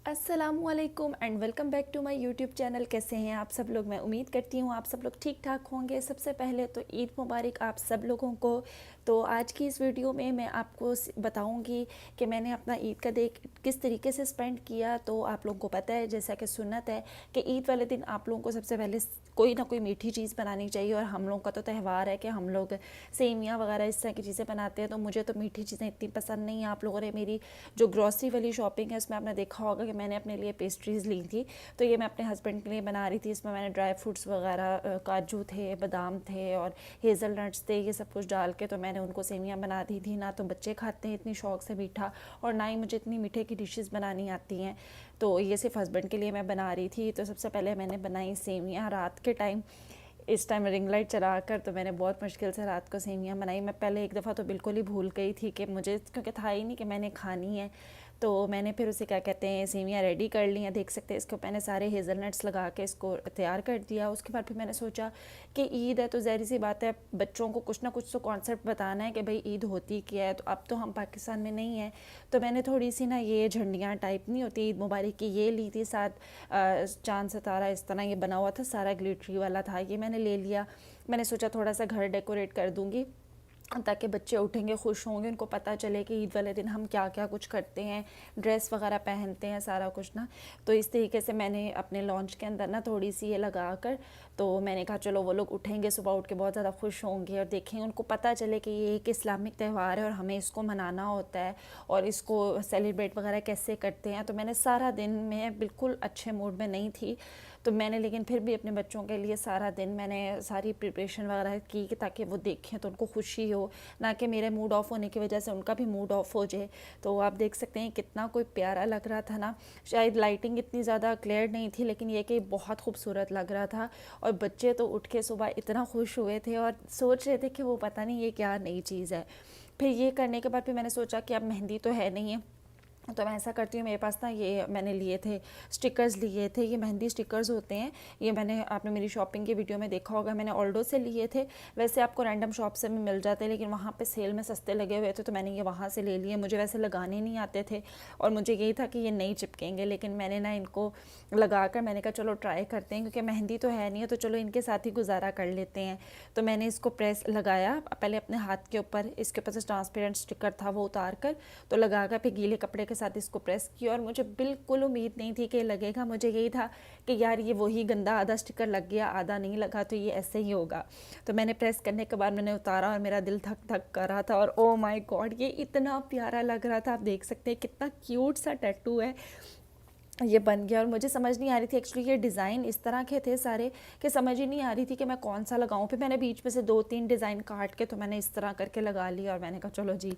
अस्सलामुअलैकुम and welcome back to my YouTube channel. कैसे हैं आप सब लोग? मैं उम्मीद करती हूँ आप सब लोग ठीक ठाक होंगे। सबसे पहले तो ईद मुबारक आप सब लोगों को। तो आज की इस वीडियो में मैं आपको बताऊंगी कि मैंने अपना ईद का डे किस तरीके से स्पेंड किया। तो आप लोगों को पता है, जैसा कि सुन्नत है कि ईद वाले दिन आप लोगों को सबसे पहले कोई ना कोई मीठी चीज़ बनानी चाहिए। और हम लोगों का तो त्यौहार है कि हम लोग सेवियाँ वगैरह इस तरह की चीज़ें बनाते हैं। तो मुझे तो मीठी चीज़ें इतनी पसंद नहीं है। आप लोगों ने मेरी जो ग्रॉसरी वाली शॉपिंग है उसमें आपने देखा होगा कि मैंने अपने लिए पेस्ट्रीज़ ली थी। तो ये मैं अपने हस्बैंड के लिए बना रही थी। इसमें मैंने ड्राई फ्रूट्स वगैरह, काजू थे, बादाम थे और हेज़ल नट्स थे, ये सब कुछ डाल के तो मैंने उनको सेवियाँ बना दी थी। ना तो बच्चे खाते हैं इतनी शौक से मीठा, और ना ही मुझे इतनी मीठे की डिशेस बनानी आती हैं। तो ये सिर्फ हस्बैंड के लिए मैं बना रही थी। तो सबसे पहले मैंने बनाई सेवियाँ रात के टाइम। इस टाइम रिंग लाइट चला कर तो मैंने बहुत मुश्किल से रात को सेवियाँ बनाई। मैं पहले एक दफ़ा तो बिल्कुल ही भूल गई थी कि मुझे, क्योंकि था ही नहीं कि मैंने खानी है। तो मैंने फिर उसे क्या कहते हैं सेवियाँ रेडी कर ली हैं। देख सकते हैं इसको मैंने सारे हेज़लनट्स लगा के इसको तैयार कर दिया। उसके बाद फिर मैंने सोचा कि ईद है तो ज़ाहिर सी बात है बच्चों को कुछ ना कुछ तो कॉन्सेप्ट बताना है कि भाई ईद होती क्या है। तो अब तो हम पाकिस्तान में नहीं हैं, तो मैंने थोड़ी सी ना ये झंडियाँ टाइप नहीं होती ईद मुबारक की, ये ली थी। साथ चांद सितारा इस तरह ये बना हुआ था, सारा ग्लिटरी वाला था, ये मैंने ले लिया। मैंने सोचा थोड़ा सा घर डेकोरेट कर दूँगी ताकि बच्चे उठेंगे खुश होंगे, उनको पता चले कि ईद वाले दिन हम क्या क्या कुछ करते हैं, ड्रेस वगैरह पहनते हैं, सारा कुछ ना। तो इस तरीके से मैंने अपने लॉन्च के अंदर ना थोड़ी सी ये लगा कर, तो मैंने कहा चलो वो लोग उठेंगे सुबह उठ के बहुत ज़्यादा खुश होंगे और देखेंगे, उनको पता चले कि ये एक इस्लामिक त्यौहार है और हमें इसको मनाना होता है और इसको सेलिब्रेट वगैरह कैसे करते हैं। तो मैंने सारा दिन, मैं बिल्कुल अच्छे मूड में नहीं थी, तो मैंने लेकिन फिर भी अपने बच्चों के लिए सारा दिन मैंने सारी प्रिपरेशन वगैरह की कि ताकि वो देखें तो उनको खुशी हो, ना कि मेरे मूड ऑफ होने की वजह से उनका भी मूड ऑफ हो जाए। तो आप देख सकते हैं कितना कोई प्यारा लग रहा था ना। शायद लाइटिंग इतनी ज़्यादा क्लियर नहीं थी, लेकिन ये कि बहुत खूबसूरत लग रहा था। और बच्चे तो उठ के सुबह इतना खुश हुए थे और सोच रहे थे कि वो पता नहीं ये क्या नई चीज़ है। फिर ये करने के बाद फिर मैंने सोचा कि अब मेहंदी तो है नहीं है, तो मैं ऐसा करती हूँ, मेरे पास ना ये मैंने लिए थे स्टिकर्स, लिए थे ये मेहंदी स्टिकर्स होते हैं। ये मैंने, आपने मेरी शॉपिंग की वीडियो में देखा होगा, मैंने ऑल्डो से लिए थे। वैसे आपको रैंडम शॉप से भी मिल जाते हैं, लेकिन वहाँ पे सेल में सस्ते लगे हुए थे तो मैंने ये वहाँ से ले लिए। मुझे वैसे लगाने नहीं आते थे और मुझे यही था कि ये नहीं चिपकेंगे, लेकिन मैंने ना इनको लगा कर मैंने कहा चलो ट्राई करते हैं, क्योंकि मेहंदी तो है नहीं है तो चलो इनके साथ ही गुजारा कर लेते हैं। तो मैंने इसको प्रेस लगाया पहले अपने हाथ के ऊपर, इसके ऊपर से ट्रांसपेरेंट स्टिकर था वो उतार कर तो लगा कर फिर गीले कपड़े के साथ इसको प्रेस किया। और मुझे बिल्कुल उम्मीद नहीं थी कि लगेगा, मुझे यही था कि यार ये वही गंदा आधा स्टिकर लग गया आधा नहीं लगा तो ये ऐसे ही होगा। तो मैंने प्रेस करने के बाद मैंने उतारा और मेरा दिल धक धक कर रहा था। और ओ माय गॉड, ये इतना प्यारा लग रहा था। आप देख सकते हैं कितना क्यूट सा टैटू है ये बन गया। और मुझे समझ नहीं आ रही थी एक्चुअली, ये डिज़ाइन इस तरह के थे सारे कि समझ ही नहीं आ रही थी कि मैं कौन सा लगाऊं। फिर मैंने बीच में से 2-3 डिज़ाइन काट के तो मैंने इस तरह करके लगा लिया और मैंने कहा चलो जी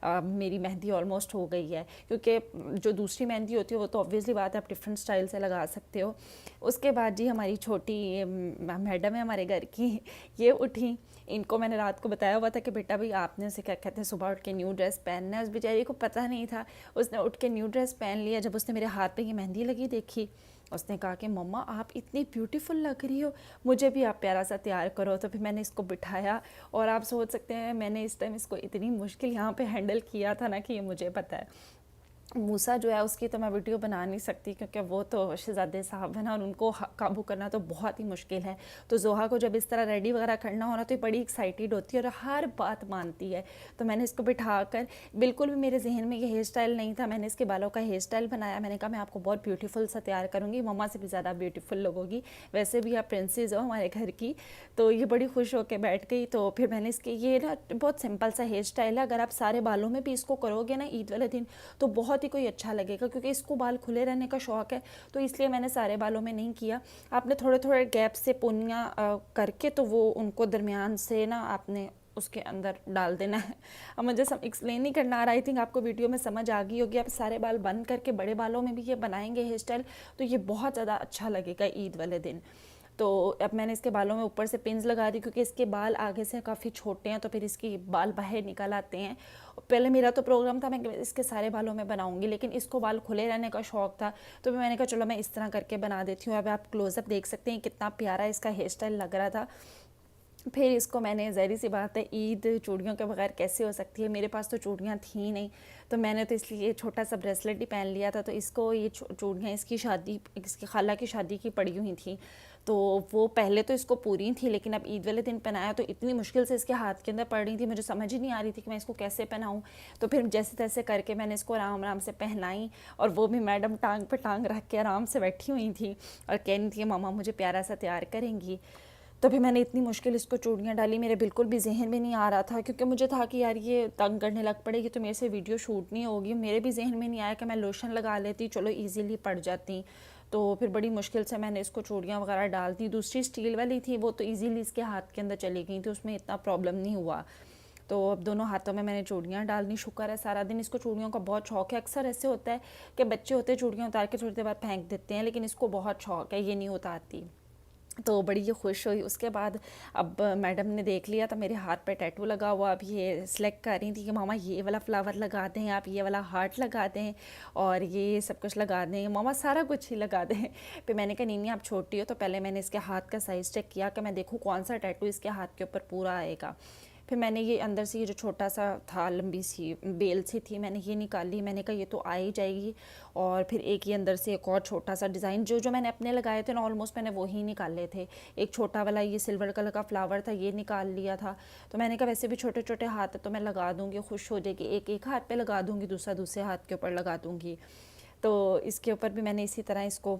मेरी मेहंदी ऑलमोस्ट हो गई है। क्योंकि जो दूसरी मेहंदी होती है वो तो ऑब्वियसली बात है आप डिफरेंट स्टाइल से लगा सकते हो। उसके बाद जी हमारी छोटी मैडम है हमारे घर की, ये उठी। इनको मैंने रात को बताया हुआ था कि बेटा भाई आपने उसे क्या कहते हैं सुबह उठ के न्यू ड्रेस पहनना है। उस बेचारी को पता नहीं था, उसने उठ के न्यू ड्रेस पहन लिया। जब उसने मेरे हाथ पे ये मेहंदी लगी देखी, उसने कहा कि मम्मा आप इतनी ब्यूटीफुल लग रही हो, मुझे भी आप प्यारा सा तैयार करो। तो फिर मैंने इसको बिठाया और आप सोच सकते हैं मैंने इस टाइम इसको इतनी मुश्किल यहाँ पे हैंडल किया था ना कि ये मुझे पता है। मूसा जो है उसकी तो मैं वीडियो बना नहीं सकती, क्योंकि वो तो शहजादे साहब है ना और उनको काबू करना तो बहुत ही मुश्किल है। तो जोहा को जब इस तरह रेडी वगैरह करना हो ना तो ये बड़ी एक्साइटेड होती है और हर बात मानती है। तो मैंने इसको बिठा कर, बिल्कुल भी मेरे जहन में ये हेयर स्टाइल नहीं था, मैंने इसके बालों का हेयर स्टाइल बनाया। मैंने कहा मैं आपको बहुत ब्यूटीफुल सा तैयार करूँगी, मम्मा से भी ज़्यादा ब्यूटीफुल लगोगी, वैसे भी आप प्रिंसेस हो हमारे घर की। तो ये बड़ी खुश होकर बैठ गई। तो फिर मैंने इसके, ये ना बहुत सिंपल सा हेयर स्टाइल है, अगर आप सारे बालों में भी इसको करोगे ना ईद वाले दिन तो बहुत ही कोई अच्छा लगेगा, क्योंकि इसको बाल खुले रहने का शौक़ है तो इसलिए मैंने सारे बालों में नहीं किया। आपने थोड़े थोड़े गैप से पोनियाँ करके तो वो उनको दरमियान से ना आपने उसके अंदर डाल देना है। अब मुझे एक्सप्लेन नहीं करना आ रहा, आई थिंक आपको वीडियो में समझ आ गई होगी। आप सारे बाल बंद करके बड़े बालों में भी ये बनाएंगे हेयर स्टाइल तो ये बहुत ज़्यादा अच्छा लगेगा ईद वाले दिन। तो अब मैंने इसके बालों में ऊपर से पिन्स लगा दी, क्योंकि इसके बाल आगे से काफ़ी छोटे हैं तो फिर इसकी बाल बाहर निकल आते हैं। पहले मेरा तो प्रोग्राम था मैं इसके सारे बालों में बनाऊंगी, लेकिन इसको बाल खुले रहने का शौक़ था तो मैंने कहा चलो मैं इस तरह करके बना देती हूँ। अब आप क्लोज़अप देख सकते हैं कितना प्यारा इसका हेयर स्टाइल लग रहा था। फिर इसको मैंने, ज़ाहिर सी बात है ईद चूड़ियों के बगैर कैसे हो सकती है, मेरे पास तो चूड़ियाँ थी नहीं, तो मैंने तो इसलिए छोटा सा ब्रेसलेट ही पहन लिया था। तो इसको ये चूड़ियाँ इसकी शादी, इसकी खाला की शादी की पड़ी हुई थी, तो वो पहले तो इसको पूरी थी, लेकिन अब ईद वाले दिन पहनाया तो इतनी मुश्किल से इसके हाथ के अंदर पड़ रही थी, मुझे समझ ही नहीं आ रही थी कि मैं इसको कैसे पहनाऊँ। तो फिर जैसे तैसे करके मैंने इसको आराम आराम से पहनाई, और वो भी मैडम टांग पे टांग रख के आराम से बैठी हुई थी और कह रही थी मामा मुझे प्यारा सा तैयार करेंगी। तो फिर मैंने इतनी मुश्किल इसको चूड़ियाँ डाली, मेरे बिल्कुल भी जहन में नहीं आ रहा था, क्योंकि मुझे था कि यार ये तंग करने लग पड़ेगी तो मेरे से वीडियो शूट नहीं होगी। मेरे भी जहन में नहीं आया कि मैं लोशन लगा लेती, चलो इजीली पड़ जाती। तो फिर बड़ी मुश्किल से मैंने इसको चूड़ियाँ वगैरह डाल दी। दूसरी स्टील वाली थी, वो तो ईजीली इसके हाथ के अंदर चली गई थी, उसमें इतना प्रॉब्लम नहीं हुआ। तो अब दोनों हाथों में मैंने चूड़ियाँ डालनी, शुक्र है सारा दिन इसको चूड़ियों का बहुत शौक है। अक्सर ऐसे होता है कि बच्चे होते हैं चूड़ियाँ उतार के थोड़ी देर बाद फेंक देते हैं, लेकिन इसको बहुत शौक है, ये नहीं उतारती। तो बड़ी ये खुश हुई। उसके बाद अब मैडम ने देख लिया था मेरे हाथ पे टैटू लगा हुआ, अब ये सिलेक्ट कर रही थी कि मामा ये वाला फ्लावर लगा दें, आप ये वाला हार्ट लगा दें, और ये सब कुछ लगा दें, मामा सारा कुछ ही लगा दें। फिर मैंने कहा नहीं नहीं आप छोटी हो, तो पहले मैंने इसके हाथ का साइज़ चेक किया कि मैं देखूँ कौन सा टैटू इसके हाथ के ऊपर पूरा आएगा। फिर मैंने ये अंदर से ये जो छोटा सा था, लंबी सी बेल सी थी, मैंने ये निकाली, मैंने कहा ये तो आ ही जाएगी। और फिर एक ये अंदर से एक और छोटा सा डिज़ाइन, जो जो मैंने अपने लगाए थे ना ऑलमोस्ट मैंने वही निकाले थे। एक छोटा वाला ये सिल्वर कलर का फ्लावर था, ये निकाल लिया था। तो मैंने कहा वैसे भी छोटे छोटे हाथ है तो मैं लगा दूँगी, खुश हो जाएगी, एक एक हाथ पे लगा दूँगी, दूसरा दूसरे हाथ के ऊपर लगा दूँगी। तो इसके ऊपर भी मैंने इसी तरह इसको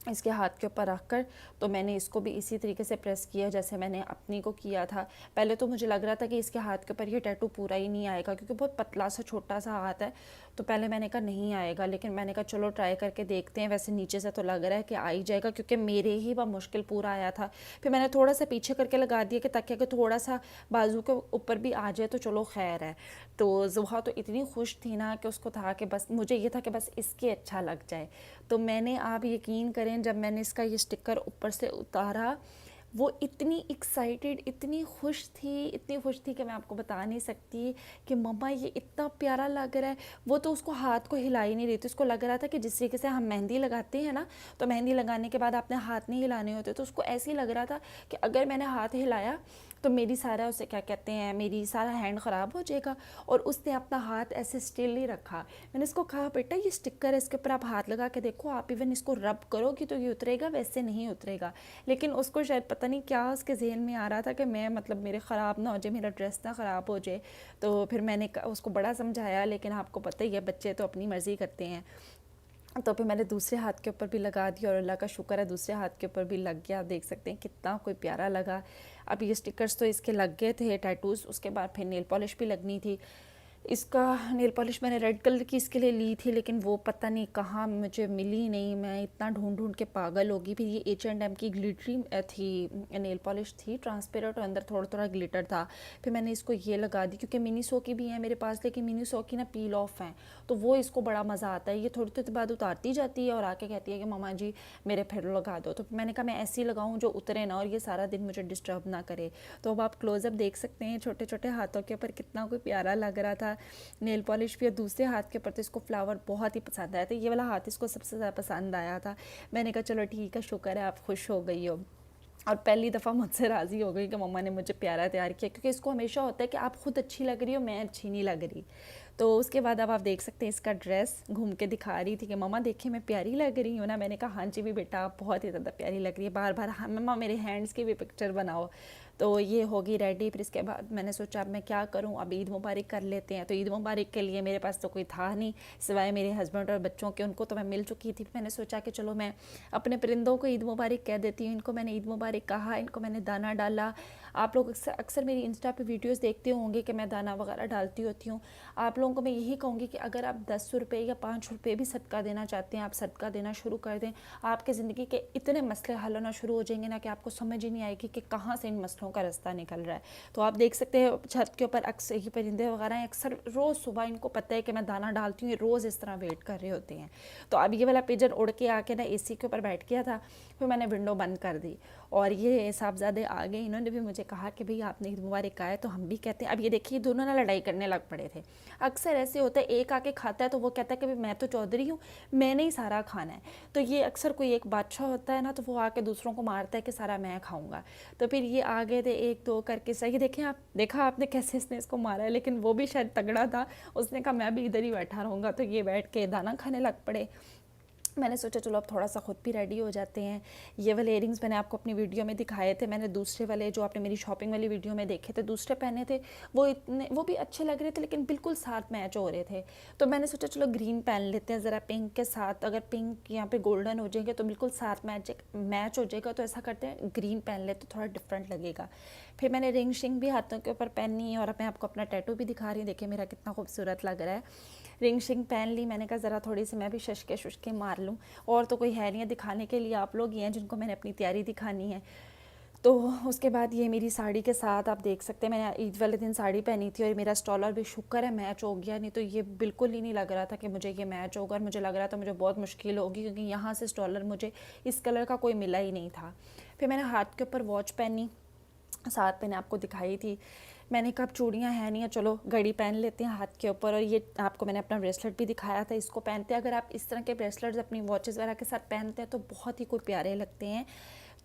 इसके हाथ के ऊपर रख कर, तो मैंने इसको भी इसी तरीके से प्रेस किया जैसे मैंने अपनी को किया था। पहले तो मुझे लग रहा था कि इसके हाथ के ऊपर ये टैटू पूरा ही नहीं आएगा, क्योंकि बहुत पतला सा छोटा सा हाथ है। तो पहले मैंने कहा नहीं आएगा, लेकिन मैंने कहा चलो ट्राई करके देखते हैं। वैसे नीचे से तो लग रहा है कि आ ही जाएगा, क्योंकि मेरे ही वह मुश्किल पूरा आया था। फिर मैंने थोड़ा सा पीछे करके लगा दिया कि ताकि अगर थोड़ा सा बाजू के ऊपर भी आ जाए तो चलो खैर है। तो जुहा तो इतनी खुश थी ना कि उसको था कि बस मुझे ये था कि बस इसके अच्छा लग जाए। तो मैंने, आप यकीन करें, जब मैंने इसका ये स्टिकर ऊपर से उतारा, वो इतनी एक्साइटेड, इतनी खुश थी, इतनी खुश थी कि मैं आपको बता नहीं सकती कि मम्मा ये इतना प्यारा लग रहा है। वो तो उसको हाथ को हिला ही नहीं रही थी, उसको लग रहा था कि जिस तरीके से हम मेहंदी लगाते हैं ना, तो मेहंदी लगाने के बाद आपने हाथ नहीं हिलाने होते, तो उसको ऐसे ही लग रहा था कि अगर मैंने हाथ हिलाया तो मेरी सारा, उसे क्या कहते हैं, मेरी सारा हैंड ख़राब हो जाएगा। और उसने अपना हाथ ऐसे स्टिल ही रखा। मैंने इसको कहा बेटा ये स्टिकर है, इसके ऊपर आप हाथ लगा के देखो, आप इवन इसको रब करोगी तो ये उतरेगा, वैसे नहीं उतरेगा। लेकिन उसको शायद पता नहीं क्या उसके जहन में आ रहा था कि मैं, मतलब मेरे ख़राब ना हो जाए, मेरा ड्रेस ना ख़राब हो जाए। तो फिर मैंने उसको बड़ा समझाया, लेकिन आपको पता ही है बच्चे तो अपनी मर्ज़ी करते हैं। तो फिर मैंने दूसरे हाथ के ऊपर भी लगा दिया, और अल्लाह का शुक्र है दूसरे हाथ के ऊपर भी लग गया। आप देख सकते हैं कितना कोई प्यारा लगा। अब ये स्टिकर्स तो इसके लग गए थे, टैटूज़, उसके बाद फिर नेल पॉलिश भी लगनी थी। इसका नेल पॉलिश मैंने रेड कलर की इसके लिए ली थी, लेकिन वो पता नहीं कहाँ मुझे मिली नहीं, मैं इतना ढूंढ ढूंढ के पागल होगी। फिर ये H&M की ग्लिटरी थी नेल पॉलिश थी, ट्रांसपेरेंट, और अंदर थोड़ा थोड़ा ग्लिटर था। फिर मैंने इसको ये लगा दी, क्योंकि मिनी सो की भी है मेरे पास, लेकिन मिनी सो की ना पील ऑफ है, तो वो इसको बड़ा मज़ा आता है। ये थोड़ी थोड़ी बाद उतारती जाती है और आके कहती है कि मामा जी मेरे फिर लगा दो। तो मैंने कहा मैं ऐसी लगाऊँ जो उतरे ना और ये सारा दिन मुझे डिस्टर्ब ना करे। तो अब आप क्लोज़अप देख सकते हैं छोटे छोटे हाथों के ऊपर कितना कोई प्यारा लग रहा था नेल पॉलिश भी। और दूसरे हाथ के ऊपर तो इसको फ्लावर बहुत ही पसंद आया था, ये वाला हाथ इसको सबसे ज़्यादा पसंद आया था। मैंने कहा चलो ठीक है, शुक्र है आप खुश हो गई हो। और पहली दफ़ा मुझसे राज़ी हो गई कि मम्मा ने मुझे प्यारा तैयार किया, क्योंकि इसको हमेशा होता है कि आप खुद अच्छी लग रही हो, मैं अच्छी नहीं लग रही। तो उसके बाद अब आप देख सकते हैं इसका ड्रेस घूम के दिखा रही थी कि मम्मा देखिए मैं प्यारी लग रही हूँ ना। मैंने कहा हाँ जी भी बेटा आप बहुत ही ज़्यादा प्यारी लग रही है, बार बार हाँ मम्मा मेरे हैंड्स की भी पिक्चर बनाओ। तो ये होगी रेडी। फिर इसके बाद मैंने सोचा अब मैं क्या करूँ, अब ईद मुबारक कर लेते हैं। तो ईद मुबारक के लिए मेरे पास तो कोई था नहीं सिवाय मेरे हस्बैंड और बच्चों के, उनको तो मैं मिल चुकी थी। मैंने सोचा कि चलो मैं अपने परिंदों को ईद मुबारक कह देती हूँ। इनको मैंने ईद मुबारक कहा, इनको मैंने दाना डाला। आप लोग अक्सर मेरी इंस्टा पे वीडियोस देखते होंगे कि मैं दाना वगैरह डालती होती हूँ। आप लोगों को मैं यही कहूँगी कि अगर आप 10 रुपये या 5 रुपये भी सदका देना चाहते हैं, आप सदका देना शुरू कर दें। आपके ज़िंदगी के इतने मसले हल होना शुरू हो जाएंगे ना कि आपको समझ ही नहीं आएगी कि कहाँ से इन मसलों का रास्ता निकल रहा है। तो आप देख सकते हैं छत के ऊपर अक्सर ये परिंदे वगैरह हैं, अक्सर रोज़ सुबह इनको पता है कि मैं दाना डालती हूँ, ये रोज़ इस तरह वेट कर रहे होते हैं। तो अब ये वाला पिजन उड़ के आके ना AC के ऊपर बैठ गया था। फिर मैंने विंडो बंद कर दी और ये साहबजादे आ गए। इन्होंने भी मुझे कहा कि भाई आपने ईद मुबारक कहा है तो हम भी कहते हैं। अब ये देखिए दोनों ना लड़ाई करने लग पड़े थे। अक्सर ऐसे होता है, एक आके खाता है तो वो कहता है कि भाई मैं तो चौधरी हूँ, मैंने ही सारा खाना है। तो ये अक्सर कोई एक बादशाह होता है ना, तो वो आके दूसरों को मारता है कि सारा मैं खाऊंगा। तो फिर ये आ गए लगे थे, 1-2 करके सही। देखें आप, देखा आपने कैसे इसने इसको मारा है, लेकिन वो भी शायद तगड़ा था, उसने कहा मैं भी इधर ही बैठा रहूँगा, तो ये बैठ के दाना खाने लग पड़े। मैंने सोचा चलो अब थोड़ा सा ख़ुद भी रेडी हो जाते हैं। ये वाले इयरिंग्स मैंने आपको अपनी वीडियो में दिखाए थे, मैंने दूसरे वाले जो आपने मेरी शॉपिंग वाली वीडियो में देखे थे दूसरे पहने थे, वो भी अच्छे लग रहे थे, लेकिन बिल्कुल साथ मैच हो रहे थे। तो मैंने सोचा चलो ग्रीन पहन लेते हैं ज़रा पिंक के साथ, अगर पिंक यहाँ पे गोल्डन हो जाएंगे तो बिल्कुल साथ मैच हो जाएगा, तो ऐसा करते हैं ग्रीन पहन लेते तो थोड़ा डिफरेंट लगेगा। फिर मैंने रिंग शिंग भी हाथों के ऊपर पहनी और मैं आपको अपना टैटू भी दिखा रही हूँ, देखिए मेरा कितना खूबसूरत लग रहा है। रिंग शिंग पहन ली, मैंने कहा ज़रा थोड़ी सी मैं भी शशके मार लूँ, और तो कोई है नहीं है दिखाने के लिए, आप लोग ही हैं जिनको मैंने अपनी तैयारी दिखानी है। तो उसके बाद ये मेरी साड़ी के साथ आप देख सकते हैं, मैंने ईद वाले दिन साड़ी पहनी थी और मेरा स्टॉलर भी शुक्र है मैच हो गया, नहीं तो ये बिल्कुल ही नहीं लग रहा था कि मुझे ये मैच होगा, और मुझे लग रहा था मुझे बहुत मुश्किल होगी, क्योंकि यहाँ से स्टॉलर मुझे इस कलर का कोई मिला ही नहीं था। फिर मैंने हाथ के ऊपर वॉच पहनी, साथ मैंने आपको दिखाई थी। मैंने कहा चूड़ियाँ हैं नहीं है, चलो घड़ी पहन लेते हैं हाथ के ऊपर, और ये आपको मैंने अपना ब्रेसलेट भी दिखाया था, इसको पहनते हैं। अगर आप इस तरह के ब्रेसलेट्स अपनी वॉचेस वगैरह के साथ पहनते हैं तो बहुत ही कोई प्यारे लगते हैं।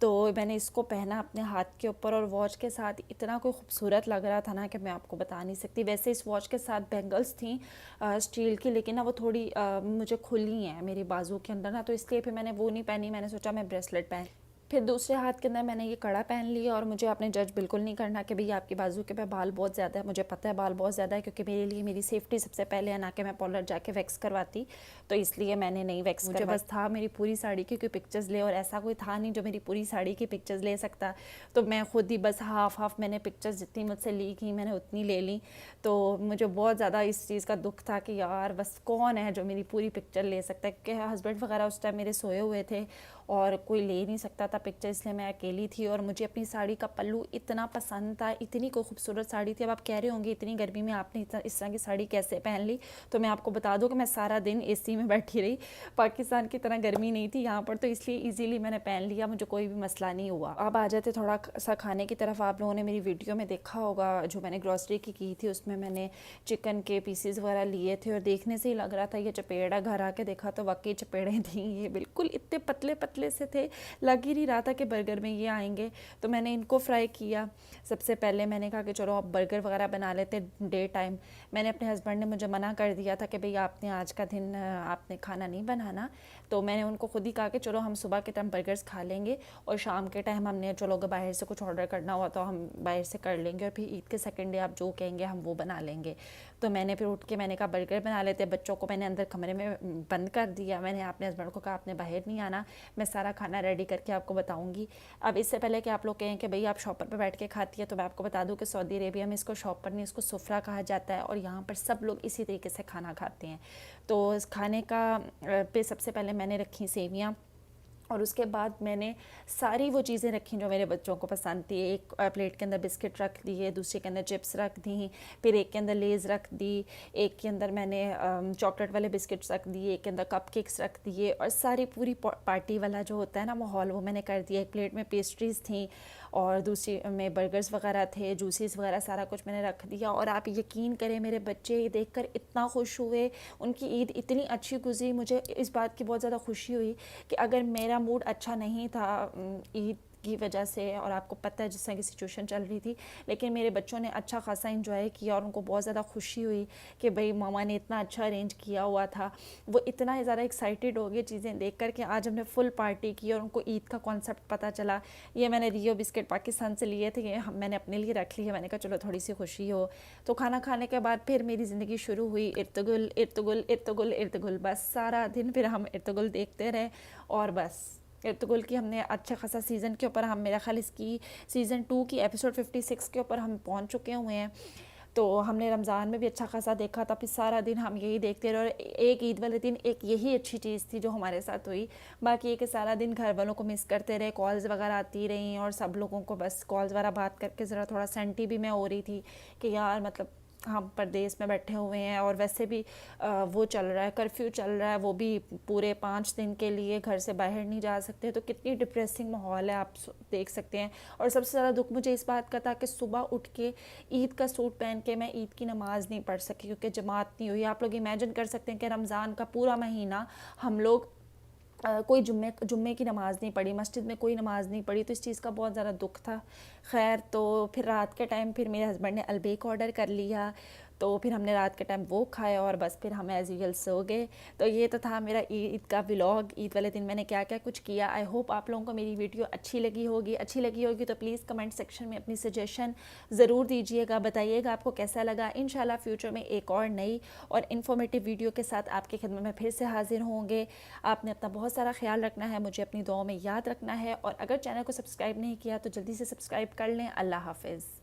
तो मैंने इसको पहना अपने हाथ के ऊपर, और वॉच के साथ इतना कोई खूबसूरत लग रहा था ना कि मैं आपको बता नहीं सकती। वैसे इस वॉच के साथ बैंगल्स थी स्टील की, लेकिन ना वो थोड़ी मुझे खुली हैं मेरी बाजू के अंदर ना, तो इसलिए फिर मैंने वो नहीं पहनी, मैंने सोचा मैं ब्रेसलेट पहन। फिर दूसरे हाथ के अंदर मैंने ये कड़ा पहन लिया, और मुझे आपने जज बिल्कुल नहीं करना कि भई आपकी बाजू के पे बाल बहुत ज़्यादा है, मुझे पता है बाल बहुत ज़्यादा है, क्योंकि मेरे लिए मेरी सेफ्टी सबसे पहले है, ना कि मैं पार्लर जाके वैक्स करवाती, तो इसलिए मैंने नहीं वैक्स मुझे बस था मेरी पूरी साड़ी की पिक्चर्स ले, और ऐसा कोई था नहीं जो मेरी पूरी साड़ी की पिक्चर्स ले सकता, तो मैं खुद ही बस हाफ मैंने पिक्चर्स जितनी मुझसे ली की मैंने उतनी ले ली। तो मुझे बहुत ज़्यादा इस चीज़ का दुख था कि यार बस कौन है जो मेरी पूरी पिक्चर ले सकता है, क्योंकि हस्बैंड वगैरह उस टाइम मेरे सोए हुए थे और कोई ले नहीं सकता था पिक्चर, इसलिए मैं अकेली थी। और मुझे अपनी साड़ी का पल्लू इतना पसंद था, इतनी कोई खूबसूरत साड़ी थी। अब आप कह रहे होंगे इतनी गर्मी में आपने इस तरह की साड़ी कैसे पहन ली, तो मैं आपको बता दूं कि मैं सारा दिन एसी में बैठी रही, पाकिस्तान की तरह गर्मी नहीं थी यहाँ पर, तो इसलिए ईजीली मैंने पहन लिया, मुझे कोई भी मसला नहीं हुआ। अब आ जाते थोड़ा सा खाने की तरफ। आप लोगों ने मेरी वीडियो में देखा होगा जो मैंने ग्रॉसरी की थी, उसमें मैंने चिकन के पीसीज वगैरह लिए थे, और देखने से ही लग रहा था ये चपेड़ा, घर आके देखा तो वाकई चपेड़े थी, ये बिल्कुल इतने पतले पतले से थे, लग ही नहीं रहा था कि बर्गर में ये आएंगे। तो मैंने इनको फ्राई किया। सबसे पहले मैंने कहा कि चलो अब बर्गर वगैरह बना लेते डे टाइम। मैंने अपने हस्बैंड ने मुझे मना कर दिया था कि भाई आपने आज का दिन आपने खाना नहीं बनाना, तो मैंने उनको खुद ही कहा कि चलो हम सुबह के टाइम बर्गर्स खा लेंगे, और शाम के टाइम हमने चलो अगर बाहर से कुछ ऑर्डर करना हुआ तो हम बाहर से कर लेंगे, और फिर ईद के सेकंड डे आप जो कहेंगे हम वो बना लेंगे। तो मैंने फिर उठ के मैंने कहा बर्गर बना लेते। बच्चों को मैंने अंदर कमरे में बंद कर दिया, मैंने अपने हस्बैंड को कहा आपने बाहर नहीं आना, मैं सारा खाना रेडी करके आपको बताऊंगी। अब इससे पहले कि आप लोग कहें कि भाई आप शॉपर पे बैठ के खाती है, तो मैं आपको बता दूं कि सऊदी अरेबिया में इसको शॉपर नहीं, इसको सुफ्रा कहा जाता है, और यहाँ पर सब लोग इसी तरीके से खाना खाते हैं। तो इस खाने का पे सबसे पहले मैंने रखी सेवियाँ, और उसके बाद मैंने सारी वो चीज़ें रखी जो मेरे बच्चों को पसंद थी। एक प्लेट के अंदर बिस्किट रख दिए, दूसरे के अंदर चिप्स रख दी, फिर एक के अंदर लेज़ रख दी, एक के अंदर मैंने चॉकलेट वाले बिस्किट्स रख दिए, एक के अंदर कपकेक्स रख दिए, और सारी पूरी पार्टी वाला जो होता है ना माहौल, वो मैंने कर दिया। एक प्लेट में पेस्ट्रीज़ थी, और दूसरी में बर्गर्स वगैरह थे, जूसेस वगैरह सारा कुछ मैंने रख दिया। और आप यकीन करें मेरे बच्चे ये देखकर इतना खुश हुए, उनकी ईद इतनी अच्छी गुजरी। मुझे इस बात की बहुत ज़्यादा खुशी हुई कि अगर मेरा मूड अच्छा नहीं था ईद की वजह से, और आपको पता है जिस तरह की सिचुएशन चल रही थी, लेकिन मेरे बच्चों ने अच्छा खासा एंजॉय किया, और उनको बहुत ज़्यादा खुशी हुई कि भाई मामा ने इतना अच्छा अरेंज किया हुआ था। वो इतना ज़्यादा एक्साइटेड हो गए चीज़ें देख कर के आज हमने फुल पार्टी की, और उनको ईद का कॉन्सेप्ट पता चला। ये मैंने रियो बिस्किट पाकिस्तान से लिए थे, ये मैंने अपने लिए रख लिए, मैंने कहा चलो थोड़ी सी खुशी हो। तो खाना खाने के बाद फिर मेरी ज़िंदगी शुरू हुई, इर्तुगुल इर्तुगुल इर्तुगुल इर्तुगुल, बस सारा दिन फिर हम इर्तुगुल देखते रहे। और बस इर्तुगुल की हमने अच्छा खासा सीज़न के ऊपर, हम मेरा ख्याल इसकी सीज़न 2 की एपिसोड 56 के ऊपर हम पहुंच चुके हुए हैं। तो हमने रमज़ान में भी अच्छा खासा देखा था, फिर सारा दिन हम यही देखते रहे। और एक ईद वाले दिन एक यही अच्छी चीज़ थी जो हमारे साथ हुई, बाकी ये कि सारा दिन घर वालों को मिस करते रहे, कॉल्स वगैरह आती रहीं, और सब लोगों को बस कॉल्स वगैरह बात करके ज़रा थोड़ा सेंटी भी मैं हो रही थी कि यार मतलब हम परदेश में बैठे हुए हैं, और वैसे भी वो चल रहा है, कर्फ्यू चल रहा है, वो भी पूरे 5 दिन के लिए, घर से बाहर नहीं जा सकते, तो कितनी डिप्रेसिंग माहौल है आप देख सकते हैं। और सबसे ज़्यादा दुख मुझे इस बात का था कि सुबह उठ के ईद का सूट पहन के मैं ईद की नमाज़ नहीं पढ़ सकी, क्योंकि जमात नहीं हुई। आप लोग इमेजिन कर सकते हैं कि रमज़ान का पूरा महीना हम लोग कोई जुम्मे की नमाज़ नहीं पढ़ी, मस्जिद में कोई नमाज़ नहीं पढ़ी, तो इस चीज़ का बहुत ज़्यादा दुख था। खैर तो फिर रात के टाइम फिर मेरे हस्बैंड ने अलबेक ऑर्डर कर लिया, तो फिर हमने रात के टाइम वो खाया और बस फिर हम एज़ यूजुअल सो गए। तो ये तो था मेरा ईद का व्लॉग, ईद वाले दिन मैंने क्या क्या कुछ किया। आई होप आप लोगों को मेरी वीडियो अच्छी लगी होगी तो प्लीज़ कमेंट सेक्शन में अपनी सजेशन ज़रूर दीजिएगा, बताइएगा आपको कैसा लगा। इंशाल्लाह फ्यूचर में एक और नई और इन्फॉर्मेटिव वीडियो के साथ आपकी खिदमत में फिर से हाजिर होंगे। आपने अपना बहुत सारा ख्याल रखना है, मुझे अपनी दुआओं में याद रखना है, और अगर चैनल को सब्सक्राइब नहीं किया तो जल्दी से सब्सक्राइब कर लें। अल्लाह हाफ़िज़।